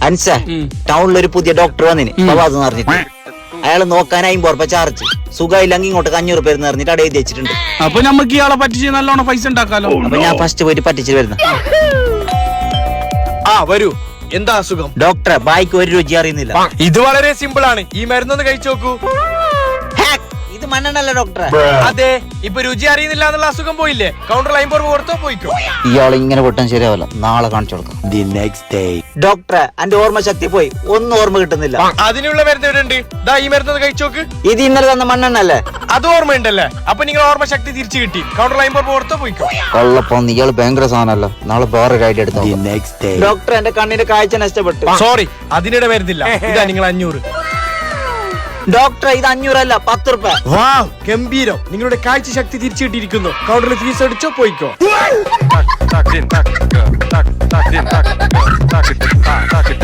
അൻസ ടൗണിലൊരു പുതിയ ഡോക്ടർ വന്നിന് ഫവാദ് എന്ന് പറഞ്ഞിട്ട്. അയാൾ നോക്കാൻ 50 രൂപ ചാർജ്. സുഖമില്ലെങ്കിൽ ഇങ്ങോട്ട് 500 രൂപ എന്ന് പറഞ്ഞിട്ട് അവിടെ എഴുതി വെച്ചിട്ടുണ്ട്. അപ്പൊ നമുക്ക് ഇയാളെ പറ്റിച്ച് നല്ലോണം പൈസ ഉണ്ടാക്കാലോ. അപ്പൊ ഞാൻ ഫസ്റ്റ് പോയിട്ട് പറ്റിച്ച് വരുന്ന. വരൂ. എന്താ അസുഖം? ഡോക്ടറെ ബായിക്ക് ഒരു രുചി അറിയുന്നില്ല. ഇത് വളരെ സിമ്പിൾ ആണ്. ഈ മരുന്നൊന്ന് കഴിച്ചു നോക്കൂ. ഇത് മണ്ണെണ്ണല്ല ഡോക്ടറെ. അതെ, ഇപ്പൊ രുചി അറിയുന്നില്ല എന്നുള്ള അസുഖം പോയില്ലേ? കൗണ്ടറിൽ 50 രൂപ കൊടുത്തോ പോയിക്കോ. ഇയാൾ ഇങ്ങനെ പൊട്ടാൻ ശരിയാവല്ല. നാളെ കാണിച്ചു കൊടുക്കാം. ഡോക്ടറെ എന്റെ ഓർമ്മ ശക്തി പോയി. ഒന്നും ഓർമ്മ കിട്ടുന്നില്ല. അതിനുള്ള മരുന്ന് ഇവിടെ ഉണ്ട്. ഈ മരുന്നൊന്ന് കഴിച്ചു നോക്ക്. ഇത് ഇന്നലെ തന്ന മണ്ണെണ്ണല്ലേ? അത് ഓർമ്മയുണ്ടല്ലേ? അപ്പൊ നിങ്ങൾ ഓർമ്മ ശക്തി തിരിച്ചു കിട്ടി. കൗണ്ടറിൽ 50 രൂപ കൊടുത്തോ പോയിക്കോ. കൊള്ളപ്പോന്ന് ഇയാൾ ഭയങ്കര സാധനല്ലോ. നാളെ വേറൊരു ഐഡിയ എടുത്തു. ഡോക്ടർ എന്റെ കണ്ണിന്റെ കാഴ്ച നഷ്ടപ്പെട്ടു. സോറി, അതിനിടെ മരുന്നില്ല. ഇതാ നിങ്ങൾ 500. ഡോക്ടർ ഇത് 500 അല്ല 10 രൂപ. ഗംഭീരം. നിങ്ങളുടെ കാഴ്ച ശക്തി തിരിച്ചു കിട്ടിയിരിക്കുന്നു. കൗണ്ടറിൽ ഫീസ് അടിച്ചോ പോയിക്കോ.